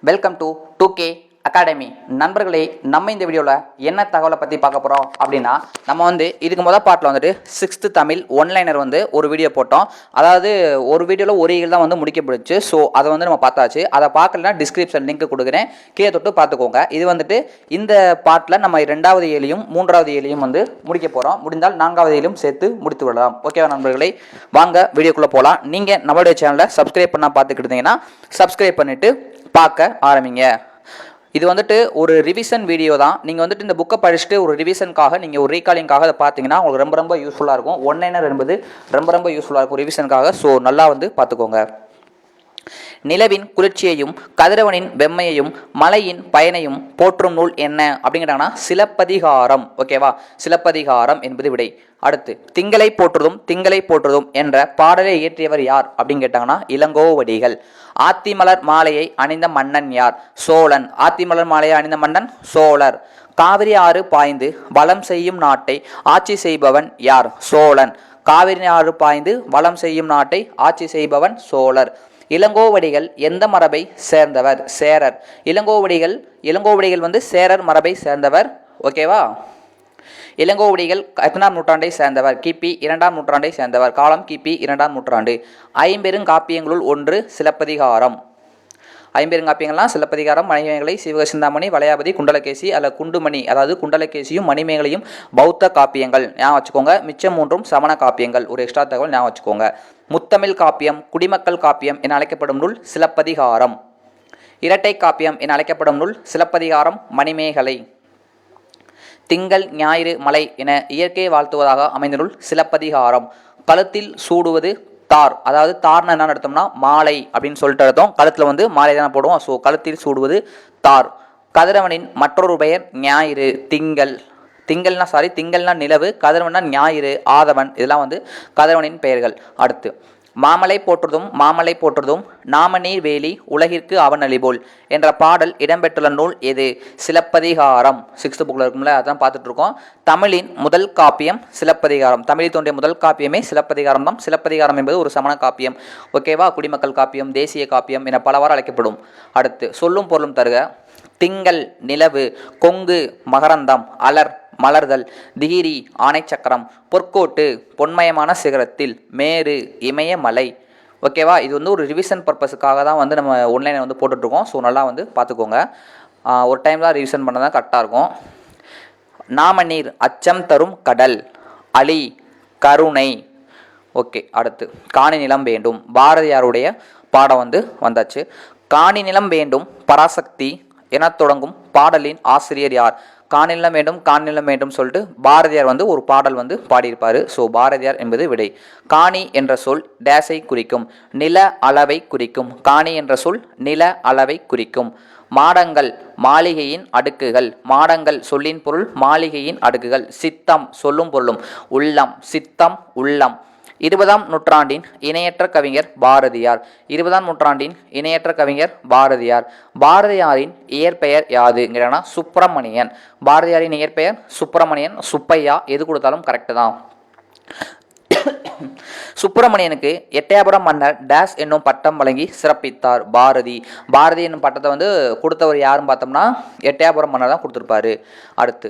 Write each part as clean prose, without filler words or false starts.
Welcome to 2K academy. நண்பர்களே, நம்ம இந்த வீடியோவில் என்ன தகவலை பற்றி பார்க்க போகிறோம் அப்படின்னா, நம்ம இதுக்கு முதல் பாட்டில் 6th தமிழ் ஒன்லைனர் ஒரு வீடியோ போட்டோம். அதாவது ஒரு வீடியோவில் ஒரு இயல் தான் முடிக்கப்படுச்சு. ஸோ அதை நம்ம பார்த்தாச்சு. அதை பார்க்கலன்னா டிஸ்கிரிப்ஷன் லிங்க் கொடுக்குறேன், கீழே தொட்டு பார்த்துக்கோங்க. இது இந்த பாட்டில் நம்ம 2வது இயலையும் 3வது இயலையும் முடிக்க போகிறோம். முடிந்தால் 4வது இயலையும் சேர்த்து முடித்து விடலாம். ஓகேவா நண்பர்களே, வாங்க வீடியோக்குள்ளே போகலாம். நீங்கள் நம்மளுடைய சேனலை சப்ஸ்கிரைப் பண்ணால் பார்த்துக்கிட்டு இருந்தீங்கன்னா சப்ஸ்கிரைப் பண்ணிவிட்டு பார்க்க ஆரம்பிங்க. இது ஒரு ரிவிஷன் வீடியோ தான். நீங்கள் இந்த புக்கை படிச்சுட்டு ஒரு ரிவிஷனுக்காக நீங்கள் ஒரு ரீகாலிங்காக அதை பார்த்தீங்கன்னா உங்களுக்கு ரொம்ப ரொம்ப யூஸ்ஃபுல்லாக இருக்கும். ஒன்லைனர் என்பது ரொம்ப ரொம்ப யூஸ்ஃபுல்லாக இருக்கும் ரிவிஷனுக்காக. ஸோ நல்லா பார்த்துக்கோங்க. நிலவின் குளிர்ச்சியையும் கதிரவனின் வெம்மையையும் மலையின் பயனையும் போற்றும் நூல் என்ன அப்படிங்கிறாங்கன்னா சிலப்பதிகாரம். ஓகேவா, சிலப்பதிகாரம் என்பது விடை. அடுத்து, திங்களை போற்றுதும் என்ற பாடலை இயற்றியவர் யார் அப்படின்னு கேட்டாங்கன்னா இளங்கோவடிகள். ஆத்திமலர் மாலையை அணிந்த மன்னன் யார்? சோழன். ஆத்திமலர் மாலையை அணிந்த மன்னன் சோழர். காவிரி ஆறு பாய்ந்து வளம் செய்யும் நாட்டை ஆட்சி செய்பவன் யார்? சோழன். காவிரி ஆறு பாய்ந்து வளம் செய்யும் நாட்டை ஆட்சி செய்பவன் சோழர். இளங்கோவடிகள் எந்த மரபை சேர்ந்தவர்? சேரர். இளங்கோவடிகள் சேரர் மரபை சேர்ந்தவர். ஓகேவா. இளங்கோவடிகள் எத்தனாம் நூற்றாண்டை சேர்ந்தவர்? கிபி 2ஆம் நூற்றாண்டை சேர்ந்தவர். காலம் கிபி 2ஆம் நூற்றாண்டு. ஐம்பெருங்காப்பியங்களுள் ஒன்று சிலப்பதிகாரம். ஐம்பெருங்காப்பியங்கள்லாம் சிலப்பதிகாரம், மணிமேகலை, சிவகசிந்தாமணி, வளையாபதி, குண்டலகேசி அல்ல குண்டுமணி, அதாவது குண்டலகேசியும் மணிமேகலையும் பௌத்த காப்பியங்கள் ஞாபகம் வச்சுக்கோங்க. மிச்சம் 3ம் சமண காப்பியங்கள். ஒரு எக்ஸ்ட்ரா தகவல் ஞாபகம் வச்சுக்கோங்க. முத்தமிழ் காப்பியம், குடிமக்கள் காப்பியம் என அழைக்கப்படும் நூல் சிலப்பதிகாரம். இரட்டை காப்பியம் என அழைக்கப்படும் நூல் சிலப்பதிகாரம், மணிமேகலை. திங்கள் ஞாயிறு மலை என இயற்கையை வாழ்த்துவதாக அமைந்த நூல் சிலப்பதிகாரம். கழுத்தில் சூடுவது தார், அதாவது தார்னு என்ன எடுத்தோம்னா மாலை அப்படின்னு சொல்லிட்டு எடுத்தோம். கழுத்தில் மாலை தானே போடுவோம். ஸோ கழுத்தில் சூடுவது தார். கதிரவனின் மற்றொரு பெயர் ஞாயிறு. திங்கள்னா நிலவு, கதிரவன்னா ஞாயிறு, ஆதவன், இதெல்லாம் கதிரவனின் பெயர்கள். அடுத்து, மாமலை போற்றுதும் நாமநீர் வேலி உலகிற்கு அவன் அளிபோல் என்ற பாடல் இடம்பெற்றுள்ள நூல் எது? சிலப்பதிகாரம். 6th புக்கில் இருக்கும்ல, அதான் பார்த்துட்டு இருக்கோம். தமிழின் முதல் காப்பியம் சிலப்பதிகாரம். தமிழில் தோன்றிய முதல் காப்பியமே சிலப்பதிகாரம் தான். சிலப்பதிகாரம் என்பது ஒரு சமண காப்பியம். ஓகேவா. குடிமக்கள் காப்பியம், தேசிய காப்பியம் என பலவாறு அழைக்கப்படும். அடுத்து, சொல்லும் பொருளும் தருக. திங்கள் நிலவு, கொங்கு மகரந்தம், அலர் மலர்தல், திகிரி ஆணைச்சக்கரம், பொற்கோட்டு பொன்மயமான சிகரத்தில், மேரு இமயமலை. ஓகேவா. இது ஒரு ரிவிஷன் பர்பஸுக்காக தான் நம்ம ஒன்லைனை போட்டுட்ருக்கோம். ஸோ நல்லா பார்த்துக்கோங்க. ஒரு டைம் தான் ரிவிஷன் பண்ண தான் கரெக்டாக இருக்கும். நாமநீர் அச்சம் தரும் கடல், அலி கருணை. ஓகே. அடுத்து, காணி நிலம் வேண்டும். பாரதியாருடைய பாடம் வந்தாச்சு. காணி நிலம் வேண்டும் பராசக்தி என தொடங்கும் பாடலின் ஆசிரியர் யார்? காணிலம் வேண்டும் சொல்லிட்டு பாரதியார் ஒரு பாடல் பாடியிருப்பார். ஸோ பாரதியார் என்பது விடை. காணி என்ற சொல் டேஸை குறிக்கும்? நில அளவை குறிக்கும். காணி என்ற சொல் நில அளவை குறிக்கும். மாடங்கள் மாளிகையின் அடுக்குகள். மாடங்கள் சொல்லின் பொருள் மாளிகையின் அடுக்குகள். சித்தம் சொல்லும் பொருளும் உள்ளம். சித்தம் உள்ளம். 20ஆம் நூற்றாண்டின் இணையற்ற கவிஞர் பாரதியார். 20ஆம் நூற்றாண்டின் இணையற்ற கவிஞர் பாரதியார். பாரதியாரின் இயற்பெயர் யாதுங்கிறனா சுப்பிரமணியன். பாரதியாரின் இயற்பெயர் சுப்பிரமணியன், சுப்பையா, எது கொடுத்தாலும் கரெக்டு தான். சுப்பிரமணியனுக்கு எட்டயபுரம் மன்னர் டேஸ் என்னும் பட்டம் வழங்கி சிறப்பித்தார் பாரதி. பாரதி என்னும் பட்டத்தை கொடுத்தவர் யாருன்னு பார்த்தோம்னா எட்டயபுரம் மன்னர் தான் கொடுத்துருப்பாரு. அடுத்து,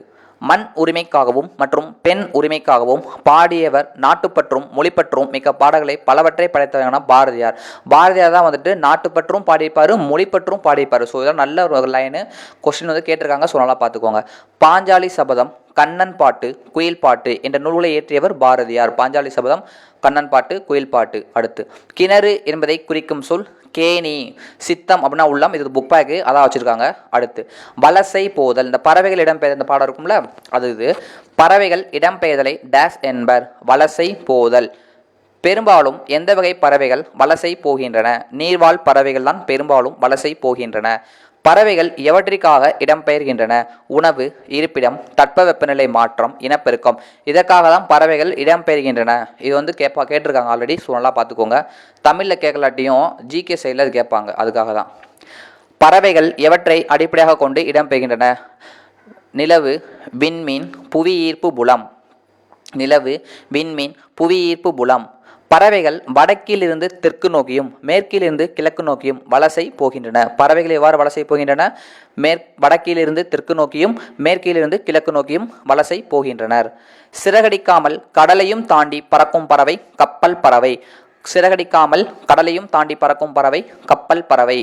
மண் உரிமைக்காகவும் மற்றும் பெண் உரிமைக்காகவும் பாடியவர் நாட்டுப்பற்றும் மொழிப்பற்றும் மிக்க பாடல்களை பலவற்றை படைத்தவங்கன்னா பாரதியார். பாரதியார் தான் நாட்டுப்பற்றும் பாடியிருப்பார், மொழிப்பற்றும் பாடியிருப்பார். ஸோ இதெல்லாம் நல்ல ஒரு லைனு கொஸ்டின் கேட்டிருக்காங்க. ஸோ நல்லா பார்த்துக்கோங்க. பாஞ்சாலி சபதம், கண்ணன் பாட்டு, குயில் பாட்டு என்ற நூல்களை இயற்றியவர் பாரதியார். பாஞ்சாலி சபதம், கண்ணன் பாட்டு, குயில் பாட்டு. அடுத்து, கிணறு என்பதை குறிக்கும் சொல் கேணி. சித்தம் அப்படின்னா உள்ளம். இது புக் பேக்கு, அதான் வச்சுருக்காங்க. அடுத்து, வலசை போதல். இந்த பறவைகள் இடம்பெயர் இந்த பாடம் இருக்கும்ல, அது பறவைகள் இடம்பெயர்தலை டேஸ் என்பர். வலசை போதல். பெரும்பாலும் எந்த வகை பறவைகள் வலசை போகின்றன? நீர்வாழ் பறவைகள் தான் பெரும்பாலும் வலசை போகின்றன. பறவைகள் எவற்றிற்காக இடம்பெயர்கின்றன? உணவு, இருப்பிடம், தட்பவெப்பநிலை மாற்றம், இனப்பெருக்கம். இதற்காக தான் பறவைகள் இடம்பெயர்கின்றன. இது கேட்டிருக்காங்க ஆல்ரெடி. ஸோ நல்லா பார்த்துக்கோங்க. தமிழில் கேட்கலாட்டியும் ஜிகே சைடில் அது கேட்பாங்க. அதுக்காக தான். பறவைகள் எவற்றை அடிப்படையாக கொண்டு இடம்பெயர்கின்றன? நிலவு, விண்மீன், புவி ஈர்ப்பு புலம். நிலவு, விண்மீன், புவி ஈர்ப்பு புலம். பறவைகள் வடக்கிலிருந்து தெற்கு நோக்கியும் மேற்கிலிருந்து கிழக்கு நோக்கியும் வலசை போகின்றன. பறவைகள் எவ்வாறு வலசை போகின்றன? வடக்கிலிருந்து தெற்கு நோக்கியும் மேற்கிலிருந்து கிழக்கு நோக்கியும் வலசை போகின்றனர். சிறகடிக்காமல் கடலையும் தாண்டி பறக்கும் பறவை கப்பல் பறவை. சிறகடிக்காமல் கடலையும் தாண்டி பறக்கும் பறவை கப்பல் பறவை.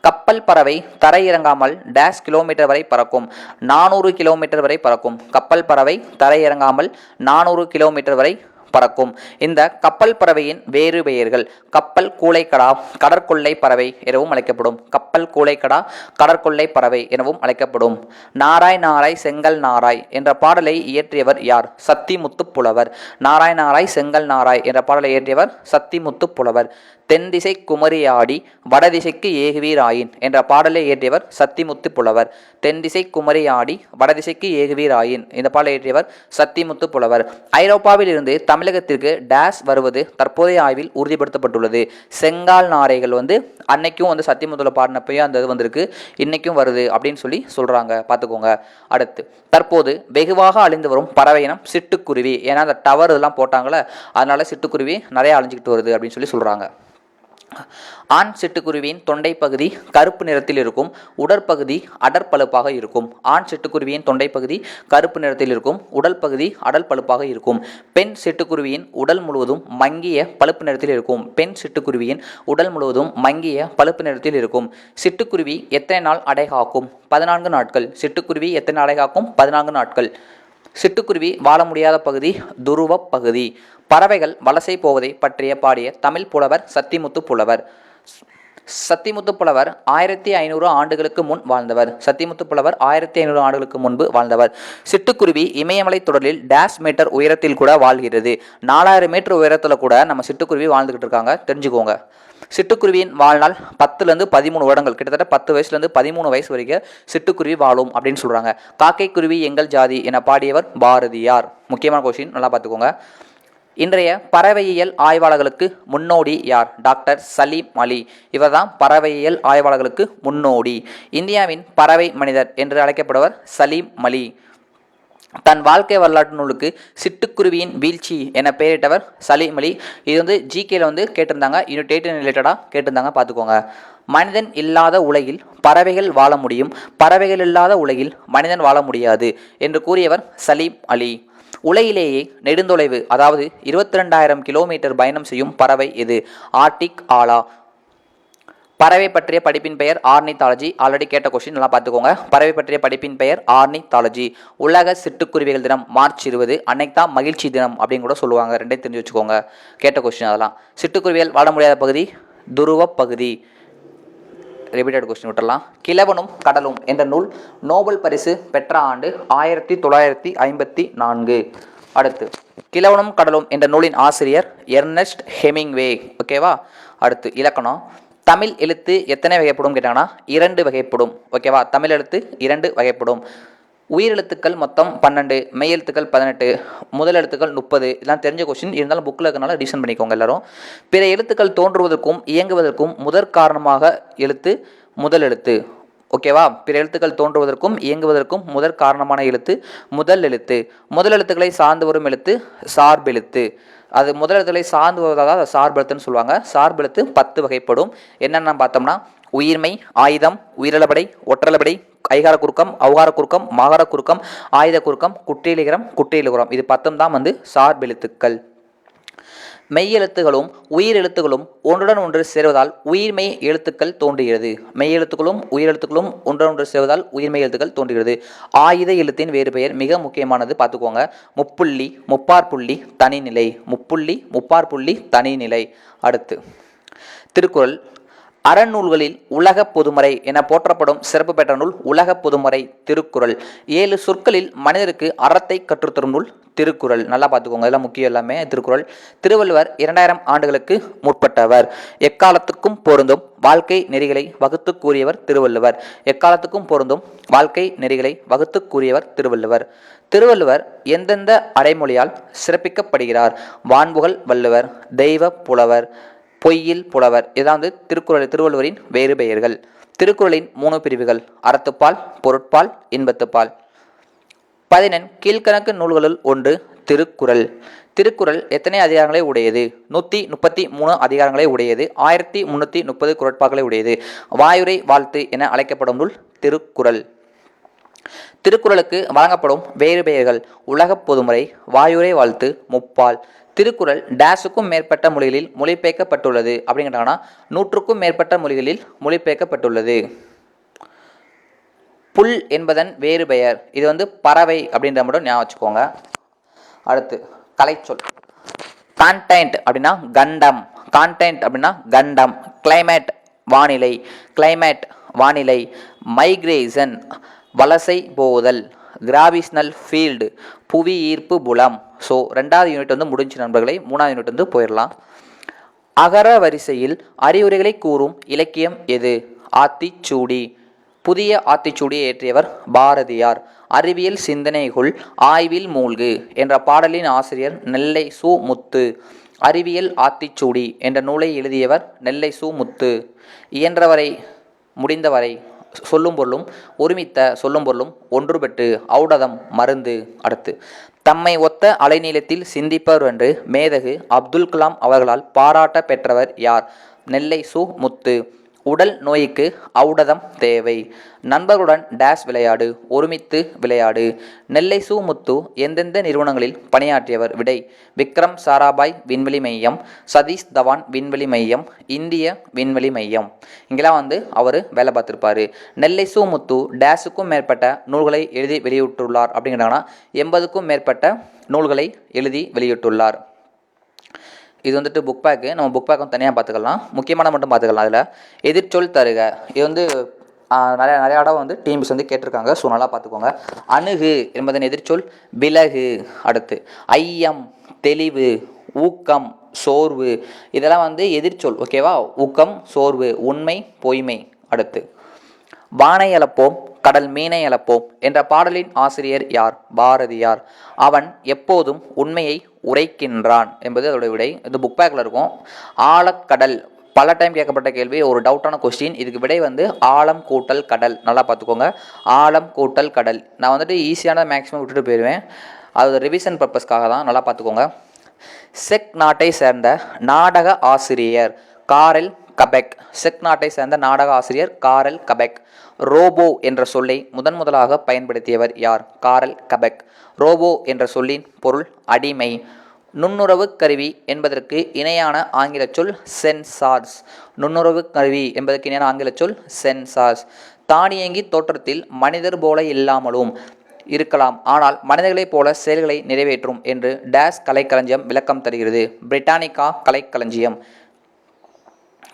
கப்பல் பறவை தரையிறங்காமல் டேஷ் கிலோமீட்டர் வரை பறக்கும். 400 கிலோமீட்டர் வரை பறக்கும். கப்பல் பறவை தரையிறங்காமல் 400 கிலோமீட்டர் வரை பறக்கும். இந்த கப்பல் பறவையின் வேறு பெயர்கள் கப்பல் கூளைக்கடா, கடற்கொள்ளை பறவை எனவும் அழைக்கப்படும். கப்பல் கூளைக்கடா, கடற்கொள்ளை பறவை எனவும் அழைக்கப்படும். நாராய் நாராய் செங்கல் நாராய் என்ற பாடலை இயற்றியவர் யார்? சத்திமுத்து புலவர். நாராய் நாராய் செங்கல் நாராய் என்ற பாடலை இயற்றியவர் சத்திமுத்து புலவர். தென்திசை குமரியாடி வடதிசைக்கு ஏகுவீராயின் என்ற பாடலை இயற்றியவர் சத்திமுத்து புலவர். தென்திசை குமரியாடி வடதிசைக்கு ஏகுவீராயின் இந்த பாடலை இயற்றியவர் சத்திமுத்து புலவர். ஐரோப்பாவில் இருந்து தமிழகத்திற்கு டேஸ் வருவது தற்போதைய ஆய்வில் உறுதிப்படுத்தப்பட்டுள்ளது. செங்கால் நாரைகள் அன்னைக்கும் சத்திமுத்துல பாடினப்பையும் அந்த இது வந்திருக்கு, இன்னைக்கும் வருது அப்படின்னு சொல்லி சொல்றாங்க, பார்த்துக்கோங்க. அடுத்து, தற்போது வெகுவாக அழிந்து வரும் பறவை இனம் சிட்டுக்குருவி. ஏன்னா அந்த டவர் இதெல்லாம் போட்டாங்களே, அதனால சிட்டுக்குருவி நிறைய அழிஞ்சிக்கிட்டு வருது அப்படின்னு சொல்லி சொல்றாங்க. ஆண் சிட்டுக்குருவியின் தொண்டை பகுதி கருப்பு நிறத்தில் இருக்கும், உடற்பகுதி அடற்பழுப்பாக இருக்கும். ஆண் சிட்டுக்குருவியின் தொண்டை பகுதி கருப்பு நிறத்தில் இருக்கும், உடல் பகுதி அடல் பழுப்பாக இருக்கும். பெண் சிட்டுக்குருவியின் உடல் முழுவதும் மங்கிய பழுப்பு நிறத்தில் இருக்கும். பெண் சிட்டுக்குருவியின் உடல் முழுவதும் மங்கிய பழுப்பு நிறத்தில் இருக்கும். சிட்டுக்குருவி எத்தனை நாள் அடை காக்கும்? 14 நாட்கள். சிட்டுக்குருவி எத்தனை நாள் அடை காக்கும்? 14 நாட்கள். சிட்டுக்குருவி வாழ முடியாத பகுதி துருவ பகுதி. பறவைகள் வலசை போவதை பற்றிய பாடிய தமிழ் புலவர் சத்திமுத்து புலவர். சத்திமுத்து புலவர் 1500 ஆண்டுகளுக்கு முன் வாழ்ந்தவர். சத்திமுத்து புலவர் 1500 ஆண்டுகளுக்கு முன்பு வாழ்ந்தவர். சிட்டுக்குருவி இமயமலை தொடரில் டேஷ் மீட்டர் உயரத்தில் கூட வாழ்கிறது. 4000 மீட்டர் உயரத்தில் கூட நம்ம சிட்டுக்குருவி வாழ்ந்துகிட்டு இருக்காங்க, தெரிஞ்சுக்கோங்க. சிட்டுக்குருவியின் வாழ்நாள் 10லேருந்து 13 வருடங்கள், கிட்டத்தட்ட 10 வயசுலேருந்து 13 வயசு வரைக்கும் சிட்டுக்குருவி வாழும் அப்படின்னு சொல்கிறாங்க. காக்கை குருவி எங்கள் ஜாதி என பாடியவர் பாரதியார். முக்கியமான கொஸ்டின், நல்லா பார்த்துக்கோங்க. இன்றைய பறவையியல் ஆய்வாளர்களுக்கு முன்னோடி யார்? டாக்டர் சலீம் அலி. இவர் தான் பறவையியல் ஆய்வாளர்களுக்கு முன்னோடி. இந்தியாவின் பறவை மனிதர் என்று அழைக்கப்படுவர் சலீம் அலி. தன் வாழ்க்கை வரலாற்று நூலுக்கு சிட்டுக்குருவியின் வீழ்ச்சி என பெயரிட்டவர் சலீம் அலி. இது ஜிகேல கேட்டிருந்தாங்க, யூனிட் 8 ரிலேட்டடாக கேட்டிருந்தாங்க, பார்த்துக்கோங்க. மனிதன் இல்லாத உலகில் பறவைகள் வாழ முடியும், பறவைகள் இல்லாத உலகில் மனிதன் வாழ முடியாது என்று கூறியவர் சலீம் அலி. உலகிலேயே நெடுந்தொலைவு, அதாவது 22,000 கிலோமீட்டர் பயணம் செய்யும் பறவை எது? ஆர்டிக் ஆலா. பறவை பற்றிய படிப்பின் பெயர் ஆர்னித்தாலஜி. ஆல்ரெடி கேட்ட கொஸ்டின், நல்லா பார்த்துக்கோங்க. பறவை பற்றிய படிப்பின் பெயர் ஆர்னித்தாலஜி. உலக சிட்டுக்குருவிகள் தினம் மார்ச் 20. அன்னைக்கு தான் மகிழ்ச்சி தினம் அப்படின்னு கூட சொல்லுவாங்க. ரெண்டையும் தெரிஞ்சு வச்சுக்கோங்க, கேட்ட கொஸ்டின் அதெல்லாம். சிட்டுக்குருவிகள் வாழ முடியாத பகுதி துருவ பகுதி. ரிப்பீட்டட் கொஸ்டின் விட்டுடலாம். கிழவனும் கடலும் என்ற நூல் நோபல் பரிசு பெற்ற ஆண்டு 1954. அடுத்து, கிழவனும் கடலும் என்ற நூலின் ஆசிரியர் எர்னஸ்ட் ஹெமிங்வே. ஓகேவா? அடுத்து, இலக்கணம். தமிழ் எழுத்து எத்தனை வகைப்படும் கேட்டாங்கன்னா 2 வகைப்படும். ஓகேவா? தமிழ் எழுத்து 2 வகைப்படும். உயிரெழுத்துக்கள் மொத்தம் 12, மெய் எழுத்துக்கள் 18, முதல் எழுத்துக்கள் 30. இதெல்லாம் தெரிஞ்ச கொஸ்டின், இருந்தாலும் புக்கில் இருக்கனால ரிவிஷன் பண்ணிக்கோங்க எல்லாரும். பிற எழுத்துக்கள் தோன்றுவதற்கும் இயங்குவதற்கும் முதற் காரணமாக எழுத்து முதல் எழுத்து. ஓகேவா? பிற எழுத்துக்கள் தோன்றுவதற்கும் இயங்குவதற்கும் முதற் காரணமான எழுத்து முதல் எழுத்து. முதல் எழுத்துக்களை சார்ந்து வரும் எழுத்து சார்பெழுத்து. அது முதல் எழுத்துக்களை சார்ந்து வருவதாக அதை சார்பெழுத்துன்னு சொல்லுவாங்க. சார்பெழுத்து 10 வகைப்படும். என்னென்ன பார்த்தோம்னா உயிர்மை, ஆயுதம், உயிரிழபடை, ஒற்றளபடை, ஐகார குறுக்கம், அவுகார குறுக்கம், மாகார குறுக்கம், ஆயுத குறுக்கம், குற்றியலிகரம், குற்றியலிகரம். இது 10 தான் சார்பெழுத்துக்கள். மெய்யெழுத்துகளும் உயிரெழுத்துகளும் ஒன்றுடன் ஒன்று சேருவதால் உயிர்மெய் எழுத்துக்கள் தோன்றுகிறது. மெய்யெழுத்துக்களும் உயிரெழுத்துக்களும் ஒன்றுடன் ஒன்று சேருவதால் உயிர்மெய் எழுத்துக்கள் தோன்றுகிறது. ஆயுத எழுத்தின் வேறு பெயர் மிக முக்கியமானது, பார்த்துக்கோங்க. முப்புள்ளி, முப்பாற்புள்ளி, தனிநிலை. முப்புள்ளி, முப்பாற்புள்ளி, தனிநிலை. அடுத்து, திருக்குறள். அறநூல்களில் உலக பொதுமறை என போற்றப்படும் சிறப்பு பெற்ற நூல் உலக பொதுமறை திருக்குறள். 7 சொற்களில் மனிதருக்கு அறத்தை கற்றுத்தரும் நூல் திருக்குறள். நல்லா பார்த்துக்கோங்க, இதெல்லாம் முக்கியம் எல்லாமே. திருக்குறள். திருவள்ளுவர் 2000 ஆண்டுகளுக்கு முற்பட்டவர். எக்காலத்துக்கும் பொருந்தும் வாழ்க்கை நெறிகளை வகுத்து கூறியவர் திருவள்ளுவர். எக்காலத்துக்கும் பொருந்தும் வாழ்க்கை நெறிகளை வகுத்து கூறியவர் திருவள்ளுவர். திருவள்ளுவர் எந்தெந்த அடைமொழியால் சிறப்பிக்கப்படுகிறார்? வான்புகழ் வள்ளுவர், தெய்வ புலவர், பொய்யில் புலவர். இதான் திருவள்ளுவரின் வேறு பெயர்கள். திருக்குறளின் 3 பிரிவுகள்: அறத்துப்பால், பொருட்பால், இன்பத்துப்பால். 11 கீழ்கணக்கு நூல்களுள் ஒன்று திருக்குறள். திருக்குறள் எத்தனை அதிகாரங்களை உடையது? 133 அதிகாரங்களை உடையது. 1330 குறட்பாக்களை உடையது. வாயுரை வாழ்த்து என அழைக்கப்படும் நூல் திருக்குறள். திருக்குறளுக்கு வழங்கப்படும் வேறு பெயர்கள்: உலகப் பொதுமறை, வாயுரை வாழ்த்து, முப்பால். திருக்குறள் டேஸுக்கும் மேற்பட்ட மொழிகளில் மொழிபெயர்க்கப்பட்டுள்ளது அப்படிங்கிறாங்கன்னா 100க்கும் மேற்பட்ட மொழிகளில் மொழிபெயர்க்கப்பட்டுள்ளது. புல் என்பதன் வேறு பெயர். இது வந்து பறவை அப்படின்ற மட்டும் ஞாபகம் வச்சுக்கோங்க. அடுத்து கலைச்சொல். கான்டென்ட் அப்படின்னா கண்டம். கான்டென்ட் அப்படின்னா கண்டம். கிளைமேட் வானிலை. கிளைமேட் வானிலை. மைக்ரேஷன் வலசை போதல். கிராவிஷனல் ஃபீல்டு புவி ஈர்ப்பு புலம். ஸோ 2வது யூனிட் வந்து முடிஞ்சு நண்பர்களை. 3வது யூனிட் வந்து போயிடலாம். அகர வரிசையில் அறிவுரைகளை கூறும் இலக்கியம் எது? ஆத்திச்சூடி. புதிய ஆத்திச்சூடியை இயற்றியவர் பாரதியார். அறிவியல் சிந்தனைக்குள் ஆய்வில் மூழ்கு என்ற பாடலின் ஆசிரியர் நெல்லை சு. முத்து. அறிவியல் ஆத்திச்சூடி என்ற நூலை எழுதியவர் நெல்லை சு. முத்து. இயன்றவரை முடிந்தவரை சொல்லும் பொருளும் ஒருமித்த சொல்லும் பொருளும் ஒன்றுபட்டு ஔடதம் மருந்து. அடுத்து தம்மை ஒத்த அலைநீளத்தில் சிந்திப்பவர் என்று மேதகு அப்துல் கலாம் அவர்களால் பாராட்ட பெற்றவர் யார்? நெல்லை சு. முத்து. உடல் நோய்க்கு ஔடதம் தேவை. நண்பர்களுடன் டேஷ் விளையாடு, ஒருமித்து விளையாடு. நெல்லை சு. முத்து எந்தெந்த நிறுவனங்களில் பணியாற்றியவர்? விடை: விக்ரம் சாராபாய் விண்வெளி மையம், சதீஷ் தவான் விண்வெளி மையம், இந்திய விண்வெளி மையம். இங்கெல்லாம் வந்து அவர் வேலை பார்த்துருப்பாரு. நெல்லை சு. முத்து டேஷுக்கும் மேற்பட்ட நூல்களை எழுதி வெளியிட்டுள்ளார் அப்படிங்கிறாங்கன்னா 80க்கும் மேற்பட்ட நூல்களை எழுதி வெளியிட்டுள்ளார். இது வந்துட்டு புக் பேக்கு. நம்ம புக் பேக்கும் தனியாக பார்த்துக்கலாம். முக்கியமான மட்டும் பார்த்துக்கலாம். அதில் எதிர்ச்சொல் தருக. இது வந்து நிறைய இடம் வந்து டீம்ஸ் வந்து கேட்டிருக்காங்க. ஸோ நல்லா பார்த்துக்கோங்க. அணுகு என்பதன் எதிர்ச்சொல் விலகு. அடுத்து ஐயம் தெளிவு, ஊக்கம் சோர்வு. இதெல்லாம் வந்து எதிர்ச்சொல். ஓகேவா? ஊக்கம் சோர்வு, உண்மை பொய்மை. அடுத்து வானை அளப்போம் கடல் மீனை அளப்போம் என்ற பாடலின் ஆசிரியர் யார்? பாரதியார். அவன் எப்போதும் உண்மையை உரைக்கின்றான் என்பது அதோடைய விடை. இது புக் பேக்கில் இருக்கும். ஆழக்கடல் பல டைம் கேட்கப்பட்ட கேள்வி, ஒரு டவுட்டான கொஸ்டின். இதுக்கு விடை வந்து ஆழம் கூட்டல் கடல். நல்லா பார்த்துக்கோங்க. ஆழம் கூட்டல் கடல். நான் வந்துட்டு ஈஸியான மேக்ஸிமம் விட்டுட்டு போயிடுவேன். அது ரிவிஷன் பர்பஸ்க்காக தான். நல்லா பார்த்துக்கோங்க. செக் நாட்டை சேர்ந்த நாடக ஆசிரியர் காரெல் கபெக். செக் நாட்டை சேர்ந்த நாடக ஆசிரியர் காரெல் கபெக். ரோபோ என்ற சொல்லை முதலாக பயன்படுத்தியவர் யார்? Carrel Capek. ரோபோ என்ற சொல்லின் பொருள் அடிமை. நுண்ணுறவு கருவி என்பதற்கு இணையான ஆங்கில சொல் சென்சார்ஸ். நுண்ணுறவு கருவி என்பதற்கு இணையான ஆங்கில சொல் சென்சார்ஸ். தானியங்கி தோற்றத்தில் மனிதர் போல இல்லாமலும் இருக்கலாம், ஆனால் மனிதர்களைப் போல செயல்களை நிறைவேற்றும் என்று டேஸ் கலைக்களஞ்சியம் விளக்கம் தருகிறது. பிரிட்டானிக்கா கலைக்களஞ்சியம்.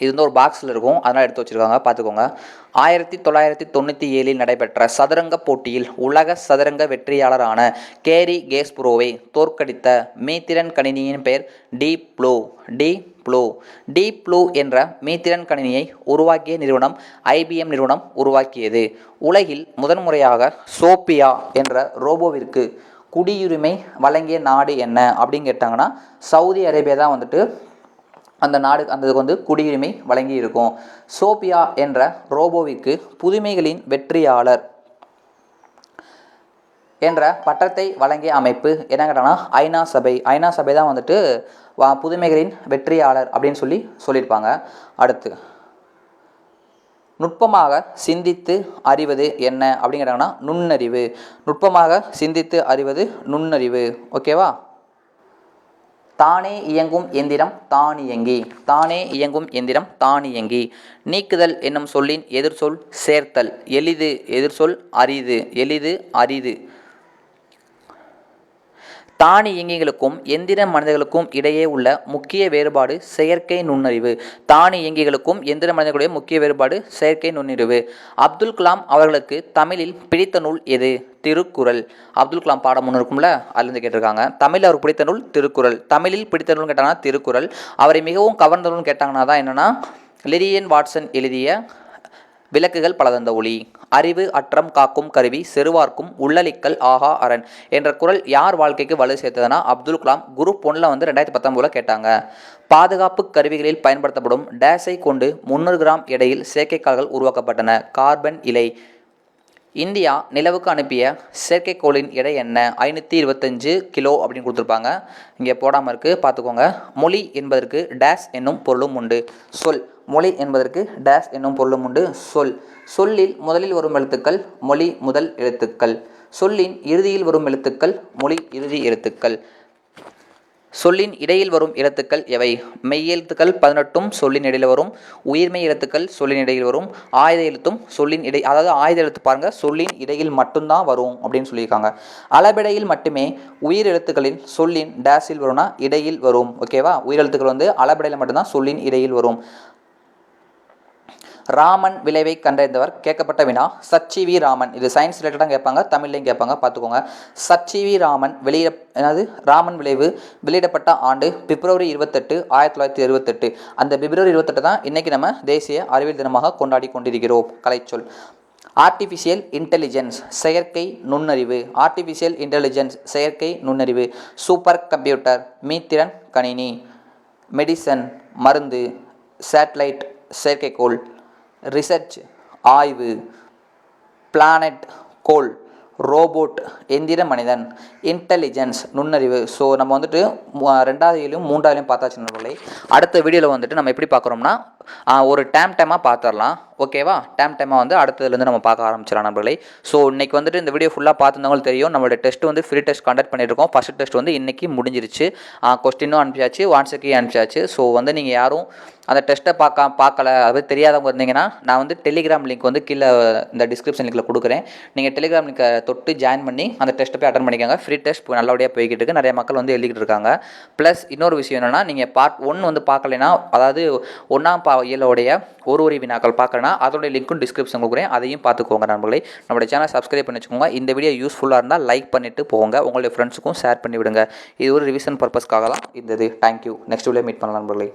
இது வந்து ஒரு பாக்ஸில் இருக்கும், அதனால் எடுத்து வச்சுருக்காங்க, பார்த்துக்கோங்க. 1997 நடைபெற்ற சதுரங்க போட்டியில் உலக சதுரங்க வெற்றியாளரான கேரி கேஸ்பரோவை தோற்கடித்த மீத்திரன் கணினியின் பெயர் டீப் ப்ளூ. டீப் ப்ளூ என்ற மீத்திரன் கணினியை உருவாக்கிய நிறுவனம் IBM நிறுவனம் உருவாக்கியது. உலகில் முதன்முறையாக சோபியா என்ற ரோபோவிற்கு குடியுரிமை வழங்கிய நாடு என்ன அப்படின்னு கேட்டாங்கன்னா சவுதி அரேபியா தான் வந்துட்டு அந்த நாடு அதுக்கு வந்து குடியுரிமை வழங்கி இருக்கும். சோபியா என்ற ரோபோவிற்கு புதுமைகளின் வெற்றியாளர் என்ற பட்டத்தை வழங்கிய அமைப்பு என்ன கேட்டாங்கன்னா ஐநா சபை. ஐநா சபை தான் வந்துட்டு புதுமைகளின் வெற்றியாளர் அப்படின்னு சொல்லியிருப்பாங்க. அடுத்து நுட்பமாக சிந்தித்து அறிவது என்ன அப்படின்னு கேட்டாங்கன்னா நுண்ணறிவு. நுட்பமாக சிந்தித்து அறிவது நுண்ணறிவு. ஓகேவா? தானே இயங்கும் எந்திரம் தானியங்கி. தானே இயங்கும் எந்திரம் தானியங்கி. நீக்குதல் என்னும் சொல்லின் எதிர்சொல் சேர்த்தல். எளிது எதிர்சொல் அரிது. எளிது அரிது. தானியங்கிகளுக்கும் எந்திர மனிதர்களுக்கும் இடையே உள்ள முக்கிய வேறுபாடு செயற்கை நுண்ணறிவு. தானியங்கிகளுக்கும் எந்திர மனிதர்களுடைய முக்கிய வேறுபாடு செயற்கை நுண்ணறிவு. அப்துல் கலாம் அவர்களுக்கு தமிழில் பிடித்த நூல் எது? திருக்குறள். அப்துல் கலாம் பாடம் ஒன்று இருக்கும்ல, அதுலேருந்து கேட்டிருக்காங்க. தமிழ் அவருக்கு பிடித்த நூல் திருக்குறள். தமிழில் பிடித்த நூல்னு கேட்டாங்கன்னா திருக்குறள். அவரை மிகவும் கவர்ந்த நூல்னு கேட்டாங்கன்னா தான் என்னென்னா லிலியன் வாட்சன் எழுதிய விளக்குகள் பலதந்த ஒளி. அறிவு அற்றம் காக்கும் கருவி செருவார்க்கும் உள்ளளிக்கல் ஆகா அரண் என்ற குறள் யார் வாழ்க்கைக்கு வலு சேர்த்ததுன்னா அப்துல் கலாம். குரூப் 1ல் வந்து 2019 கேட்டாங்க. பாதுகாப்பு கருவிகளில் பயன்படுத்தப்படும் டேஸை கொண்டு 300 கிராம் எடையில் செயற்கைக்கால்கள் உருவாக்கப்பட்டன. கார்பன் இலை. இந்தியா நிலவுக்கு அனுப்பிய செயற்கைக்கோளின் எடை என்ன? 525 கிலோ அப்படின்னு கொடுத்துருப்பாங்க. இங்கே போடாமல் இருக்குது, பார்த்துக்கோங்க. மொழி என்பதற்கு டேஸ் என்னும் பொருளும் உண்டு. சொல். மொழி என்பதற்கு டேஸ் என்னும் பொருளும் உண்டு. சொல். சொல்லில் முதலில் வரும் எழுத்துக்கள் மொழி முதல் எழுத்துக்கள். சொல்லின் இறுதியில் வரும் எழுத்துக்கள் மொழி இறுதி எழுத்துக்கள். சொல்லின் இடையில் வரும் எழுத்துக்கள் எவை? மெய்யெழுத்துக்கள் 18ம் சொல்லின் இடையில் வரும். உயிர்மெய் எழுத்துக்கள் சொல்லின் இடையில் வரும். ஆயுத எழுத்தும் சொல்லின் இடை, அதாவது ஆயுத எழுத்து பாருங்க, சொல்லின் இடையில் மட்டும்தான் வரும் அப்படின்னு சொல்லியிருக்காங்க. அளபெடையில் மட்டுமே உயிர் எழுத்துக்களில் சொல்லின் டேஸில் வரும்னா இடையில் வரும். ஓகேவா? உயிர் எழுத்துக்கள் வந்து அளபெடையில் மட்டும்தான் சொல்லின் இடையில் வரும். ராமன் விளைவை கண்டறிந்தவர் கேட்கப்பட்ட வினா சச்சிவி ராமன். இது சயின்ஸ் ரிலேட்டடாக கேட்பாங்க, தமிழ்லையும் கேட்பாங்க, பார்த்துக்கோங்க. சச்சிவி ராமன் ராமன் விளைவு வெளியிடப்பட்ட ஆண்டு பிப்ரவரி 28, 1968. அந்த பிப்ரவரி 28 தான் இன்றைக்கி நம்ம தேசிய அறிவியல் தினமாக கொண்டாடி கொண்டிருக்கிறோம். கலைச்சொல். ஆர்டிஃபிஷியல் இன்டெலிஜென்ஸ் செயற்கை நுண்ணறிவு. ஆர்டிஃபிஷியல் இன்டெலிஜென்ஸ் செயற்கை நுண்ணறிவு. சூப்பர் கம்ப்யூட்டர் மீத்திறன் கணினி. மெடிசன் மருந்து. சேட்டலைட் செயற்கைக்கோள். ரிசர்ச் ஆய்வு. பிளானட் கோள். ரோபோட் எந்திர மனிதன். இன்டெலிஜென்ஸ் நுண்ணறிவு. ஸோ நம்ம வந்துட்டு 2ஆவதுலையும் 3ஆவதுலையும் பார்த்தாச்சு நண்பர்களே. அடுத்த வீடியோவில் வந்துட்டு நம்ம எப்படி பார்க்குறோம்னா ஒரு டைமாக பார்த்துடலாம். ஓகேவா? டைமாக வந்து அடுத்ததுலேருந்து நம்ம பார்க்க ஆரம்பிச்சிடலாம் நண்பர்களே. ஸோ இன்றைக்கி வந்துட்டு இந்த வீடியோ ஃபுல்லாக பார்த்துருந்தவங்களுக்கு தெரியும், நம்மளோட டெஸ்ட் வந்து ஃப்ரீ டெஸ்ட் கண்டக்ட் பண்ணியிருக்கோம். ஃபஸ்ட் டெஸ்ட் வந்து இன்றைக்கி முடிஞ்சிருச்சு. கொஸ்டினும் அனுப்பிச்சாச்சு, வாட்ஸ்அப்கையும் அனுப்பிச்சாச்சு. ஸோ வந்து நீங்கள் யாரும் அந்த டெஸ்ட்டை பார்க்கல, அது தெரியாதவங்க இருந்தீங்கன்னா நான் வந்து டெலிகிராம் லிங்க் வந்து கீழே இந்த டிஸ்கிரிப்ஷன் லிங்கில் கொடுக்குறேன். நீங்கள் டெலிகிராம் லிங்கை தொட்டு ஜாயின் பண்ணி அந்த டெஸ்ட்டை போய் அட்டன் பண்ணிக்கோங்க. ஃப்ரீ டெஸ்ட் நல்லபடியாக போய்கிட்டு இருக்கு. நிறைய மக்கள் வந்து எழுதிக்கிட்டு இருக்காங்க. ப்ளஸ் இன்னொரு விஷயம் என்னென்னா, நீங்கள் பார்ட் 1 வந்து பார்க்கலைன்னா, அதாவது 1ஆம் இயலோடைய ஒரு வினாக்கள் பார்க்கலன்னா அதோடைய லிங்க்கும் டிஸ்கிரிப்ஷன் கொடுக்குறேன், அதையும் பார்த்துக்கோங்க நண்பர்களே. நம்மளுடைய சேனல் சப்ஸ்கிரைப் பண்ணி வச்சுக்கோங்க. இந்த வீடியோ யூஸ்ஃபுல்லாக இருந்தால் லைக் பண்ணிவிட்டு போங்க, உங்களுடைய ஃப்ரெண்ட்ஸுக்கும் ஷேர் பண்ணி விடுங்க. இது ஒரு ரிவிஷன் பர்பஸ்க்காக தான் இருந்தது. தேங்க்யூ. நெக்ஸ்ட் வீடியோ மீட் பண்ணலாம் நண்பர்களே.